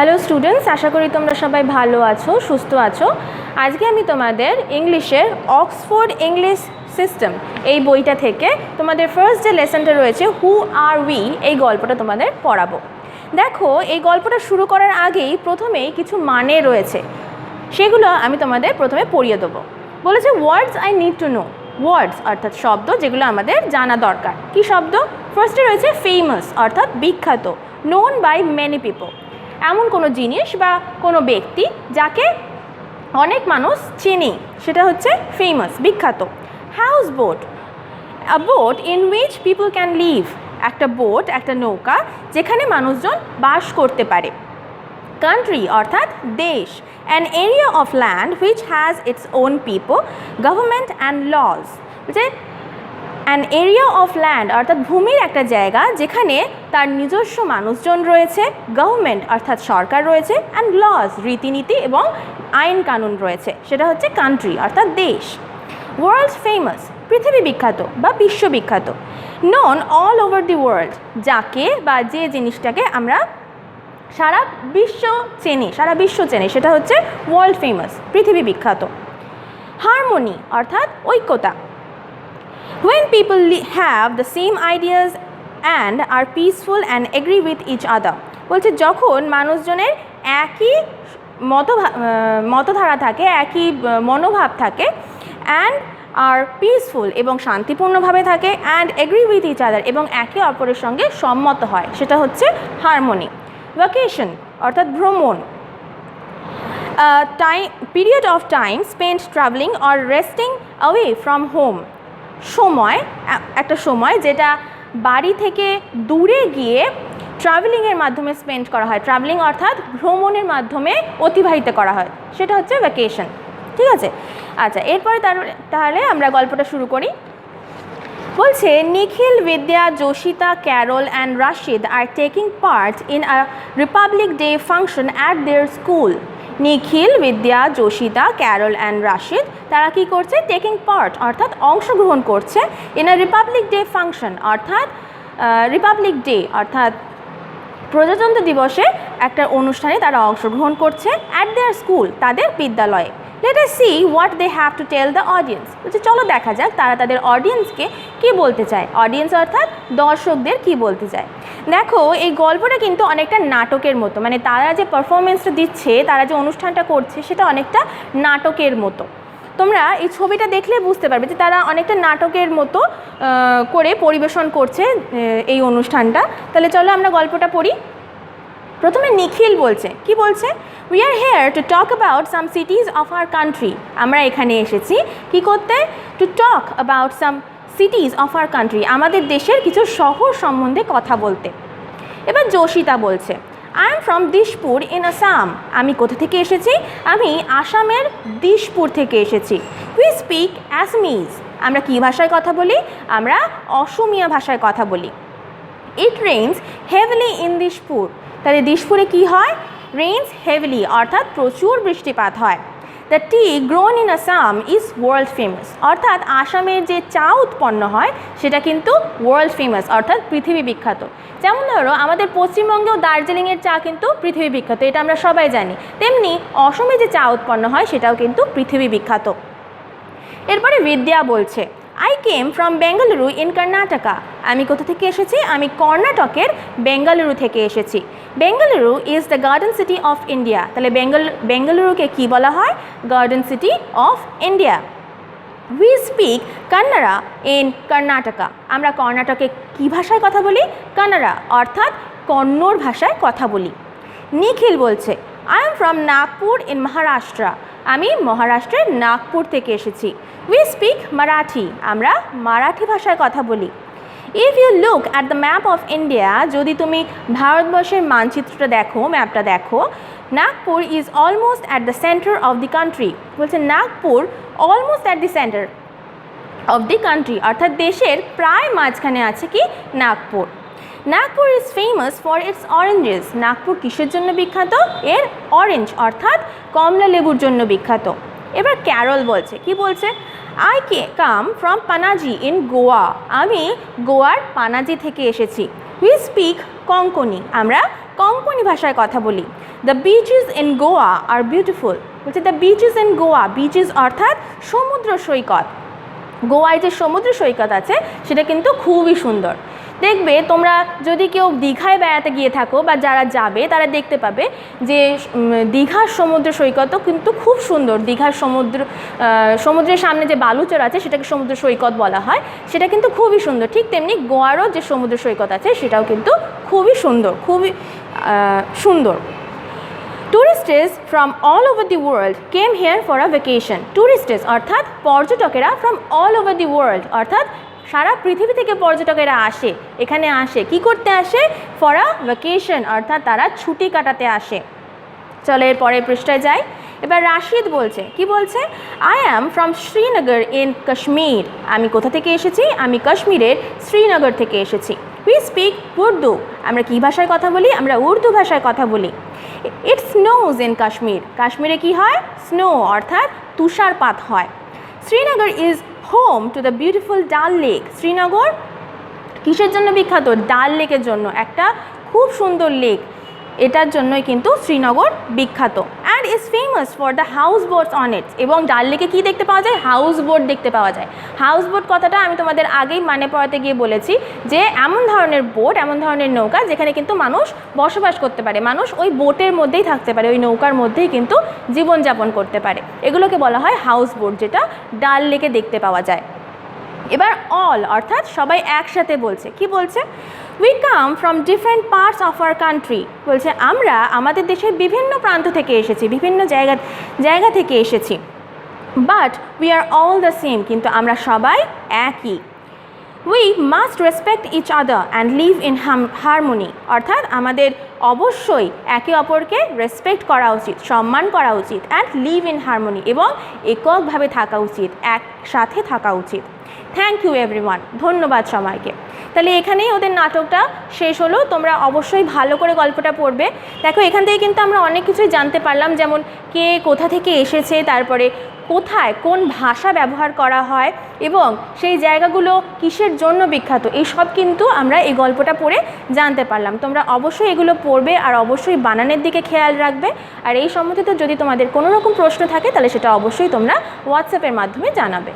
Hello students, আশা করি তোমরা সবাই ভালো আছো, সুস্থ আছো। আজকে আমি তোমাদের ইংলিশের অক্সফোর্ড ইংলিশ সিস্টেম এই বইটা থেকে তোমাদের ফার্স্ট যে লেসনটা রয়েছে হু আর উই, এই গল্পটা তোমাদের পড়াবো। দেখো, এই গল্পটা শুরু করার আগেই প্রথমেই কিছু মানে রয়েছে, সেগুলো আমি তোমাদের প্রথমে পড়িয়ে দেবো। বলেছে words I need to know. Words অর্থাৎ শব্দ যেগুলো আমাদের জানা দরকার। কি শব্দ? ফার্স্টে রয়েছে ফেমাস অর্থাৎ বিখ্যাত, নোন বাই মেনি পিপল, এমন কোনো জিনিস বা কোনো ব্যক্তি যাকে অনেক মানুষ চেনে, সেটা হচ্ছে ফেমাস, বিখ্যাত। House boat, a boat in which people can live, একটা বোট, একটা নৌকা যেখানে মানুষজন বাস করতে পারে। কান্ট্রি অর্থাৎ দেশ, an area of land which has its own people, government and laws. যে অ্যান এরিয়া অফ ল্যান্ড অর্থাৎ ভূমির একটা জায়গা যেখানে তার নিজস্ব মানুষজন রয়েছে, গভর্নমেন্ট অর্থাৎ সরকার রয়েছে, অ্যান্ড লজ রীতিনীতি এবং আইন কানুন রয়েছে, সেটা হচ্ছে কান্ট্রি অর্থাৎ দেশ। ওয়ার্ল্ড ফেমাস, পৃথিবী বিখ্যাত বা বিশ্ববিখ্যাত। Known all over the world, যাকে বা যে জিনিসটাকে আমরা সারা বিশ্ব চেনে, সারা বিশ্ব চেনে, সেটা হচ্ছে ওয়ার্ল্ড ফেমাস, পৃথিবী বিখ্যাত। হারমোনি অর্থাৎ ঐক্যতা। When people have the same ideas and are peaceful and agree with each other, বলছে যখন মানুষজনের একই মতধারা থাকে, একই মনোভাব থাকে, অ্যান্ড আর পিসফুল এবং শান্তিপূর্ণভাবে থাকে, and agree with each other এবং একে অপরের সঙ্গে সম্মত হয়, সেটা হচ্ছে হারমোনি। ভ্যাকেশন অর্থাৎ ভ্রমণ। Period of time spent travelling or resting away from home, সময়, একটা সময় যেটা বাড়ি থেকে দূরে গিয়ে ট্রাভেলিংয়ের মাধ্যমে স্পেন্ড করা হয়, ট্রাভেলিং অর্থাৎ ভ্রমণের মাধ্যমে অতিবাহিত করা হয়, সেটা হচ্ছে ভ্যাকেশন। ঠিক আছে, আচ্ছা, এরপরে তাহলে আমরা গল্পটা শুরু করি। বলছে Nikhil, Vidya, Yoshita, Carol and Rashid are taking part in a Republic Day function at their school. Nikhil, Vidya, Yoshita, Carol and Rashid তারা কী করছে? টেকিং পার্ট অর্থাৎ অংশগ্রহণ করছে in a Republic Day function অর্থাৎ রিপাবলিক ডে অর্থাৎ প্রজাতন্ত্র দিবসে একটা অনুষ্ঠানে তারা অংশগ্রহণ করছে অ্যাট দেয়ার স্কুল, তাদের বিদ্যালয়ে। Let us see what they have to tell the audience. বলছে চলো দেখা যাক তারা তাদের অডিয়েন্সকে কী বলতে চায়। অডিয়েন্স অর্থাৎ দর্শকদের কী বলতে চায়। দেখো, এই গল্পটা কিন্তু অনেকটা নাটকের মতো, মানে তারা যে পারফরমেন্সটা দিচ্ছে, তারা যে অনুষ্ঠানটা করছে, সেটা অনেকটা নাটকের মতো। তোমরা এই ছবিটা দেখলে বুঝতে পারবে যে তারা অনেকটা নাটকের মতো করে পরিবেশন করছে এই অনুষ্ঠানটা। তাহলে চলো আমরা গল্পটা পড়ি। প্রথমে নিখিল বলছে, কি বলছে? We are hair to talk about some সিটিজ of our country. আমরা এখানে এসেছি কি করতে? To talk about some সিটিজ of our country, আমাদের দেশের কিছু শহর সম্বন্ধে কথা বলতে। এবার যোশিতা বলছে, I am from Dispur in Assam. আমি কোথা থেকে এসেছি? আমি আসামের দিশপুর থেকে এসেছি। We speak Assamese. আমরা কী ভাষায় কথা বলি? আমরা অসমিয়া ভাষায় কথা বলি। It rains heavily in Dispur. তাহলে দিশপুরে কি হয়? রেইনস হেভিলি অর্থাৎ প্রচুর বৃষ্টিপাত হয়। The T grown in Assam is world famous, অর্থাৎ আসামের যে চা উৎপন্ন হয় সেটা কিন্তু ওয়ার্ল্ড ফেমাস অর্থাৎ পৃথিবী বিখ্যাত। যেমন ধরো আমাদের পশ্চিমবঙ্গেও দার্জিলিংয়ের চা কিন্তু পৃথিবী বিখ্যাত, এটা আমরা সবাই জানি। তেমনি অসমে যে চা উৎপন্ন হয় সেটাও কিন্তু পৃথিবী বিখ্যাত। এরপরে বিদ্যা বলছে, I came from Bengaluru in Karnataka. আমি কোথা থেকে এসেছি? আমি কর্ণাটকের বেঙ্গালুরু থেকে এসেছি। Bengaluru is the garden city of India. তাহলে বেঙ্গালুরুকে কী বলা হয়? Garden city of India. We speak Kannada in Karnataka. আমরা কর্ণাটকে কী ভাষায় কথা বলি? কান্নাড়া অর্থাৎ কন্নড় ভাষায় কথা বলি। নিখিল বলছে, I am from Nagpur in Maharashtra. আমি মহারাষ্ট্রের নাগপুর থেকে এসেছি। We speak Marathi. আমরা মারাঠি ভাষায় কথা বলি। If you look at the map of India, যদি তুমি ভারতবর্ষের মানচিত্রটা দেখো, ম্যাপটা দেখো, Nagpur is almost at the centre of the country. বলছে Nagpur almost at the centre of the country অর্থাৎ দেশের প্রায় মাঝখানে আছে কি? Nagpur. Nagpur is famous for its oranges. Nagpur কিসের জন্য বিখ্যাত? এর অরেঞ্জ অর্থাৎ কমলা লেবুর জন্য বিখ্যাত। এবার ক্যারল বলছে, কি বলছে? I come from Panaji in Goa. আমি গোয়ার পানাজি থেকে এসেছি। We speak Konkani. আমরা কোঙ্কনি ভাষায় কথা বলি। The beaches in Goa are beautiful. বলছে the beaches in Goa, beaches অর্থাৎ সমুদ্র সৈকত। গোয়ায় যে সমুদ্র সৈকত আছে সেটা কিন্তু খুবই সুন্দর। দেখবে তোমরা যদি কেউ দীঘায় বেড়াতে গিয়ে থাকো বা যারা যাবে তারা দেখতে পাবে যে দীঘার সমুদ্র সৈকতও কিন্তু খুব সুন্দর। দীঘার সমুদ্রের সামনে যে বালুচর আছে সেটাকে সমুদ্র সৈকত বলা হয়, সেটা কিন্তু খুবই সুন্দর। ঠিক তেমনি গোয়ারও যে সমুদ্র সৈকত আছে সেটাও কিন্তু খুবই সুন্দর, খুবই সুন্দর। Tourists from all over the world came here for a vacation. Tourists অর্থাৎ পর্যটকেরা from all over the world অর্থাৎ সারা পৃথিবী থেকে পর্যটকেরা আসে, এখানে আসে কি করতে আসে? ফর আ ভ্যাকেশন অর্থাৎ তারা ছুটি কাটাতে আসে। চলো এর পরের পৃষ্ঠায় যাই। এবার রাশিদ বলছে, কি বলছে? I am from Srinagar in Kashmir. আমি কোথা থেকে এসেছি? আমি কাশ্মীরের শ্রীনগর থেকে এসেছি। We speak Urdu. আমরা কী ভাষায় কথা বলি? আমরা উর্দু ভাষায় কথা বলি। ইট স্নোজ ইন কাশ্মীর। কাশ্মীরে কি হয়? স্নো অর্থাৎ তুষারপাত হয়। Srinagar is home to the beautiful ডাল লেক। শ্রীনগর কিসের জন্য বিখ্যাত? ডাল লেকের জন্য, একটা খুব সুন্দর লেক, এটার জন্যই কিন্তু শ্রীনগর বিখ্যাত। And is famous for the house boats on it's. এবং ডাল লেকে কী দেখতে পাওয়া যায়? হাউস বোট দেখতে পাওয়া যায়। হাউস বোট কথাটা আমি তোমাদের আগেই মানে পড়াতে গিয়ে বলেছি যে এমন ধরনের বোট, এমন ধরনের নৌকা যেখানে কিন্তু মানুষ বসবাস করতে পারে, মানুষ ওই বোটের মধ্যেই থাকতে পারে, ওই নৌকার মধ্যেই কিন্তু জীবনযাপন করতে পারে। এগুলোকে বলা হয় হাউস বোট, যেটা ডাল লেকে দেখতে পাওয়া যায়। এবার অল অর্থাৎ সবাই একসাথে বলছে, কি বলছে? We come from different parts of our country. বলছে আমরা আমাদের দেশের বিভিন্ন প্রান্ত থেকে এসেছি, বিভিন্ন জায়গা থেকে এসেছি। But we are all the same, কিন্তু আমরা সবাই একই। We must respect each other and live in harmony. অর্থাৎ আমাদের অবশ্যই একে অপরকে রেসপেক্ট করা উচিত, সম্মান করা উচিত। অ্যান্ড লিভ ইন হারমোনি, এবং এককভাবে থাকা উচিত, একসাথে থাকা উচিত। Thank you everyone. ধন্যবাদ সবাইকে। তাহলে এখানেই ওদের নাটকটা শেষ হলো। তোমরা অবশ্যই ভালো করে গল্পটা পড়বে। দেখো এখান থেকে কিন্তু আমরা অনেক কিছুই জানতে পারলাম, যেমন কে কোথা থেকে এসেছে, তারপরে কোথায় কোন ভাষা ব্যবহার করা হয়, এবং সেই জায়গাগুলো কিসের জন্য বিখ্যাত, এই সব কিন্তু আমরা এই গল্পটা পড়ে জানতে পারলাম। তোমরা অবশ্যই এগুলো পড়বে আর অবশ্যই বানানের দিকে খেয়াল রাখবে। আর এই সম্বন্ধিত যদি তোমাদের কোনো রকম প্রশ্ন থাকে তাহলে সেটা অবশ্যই তোমরা হোয়াটসঅ্যাপের মাধ্যমে জানাবে।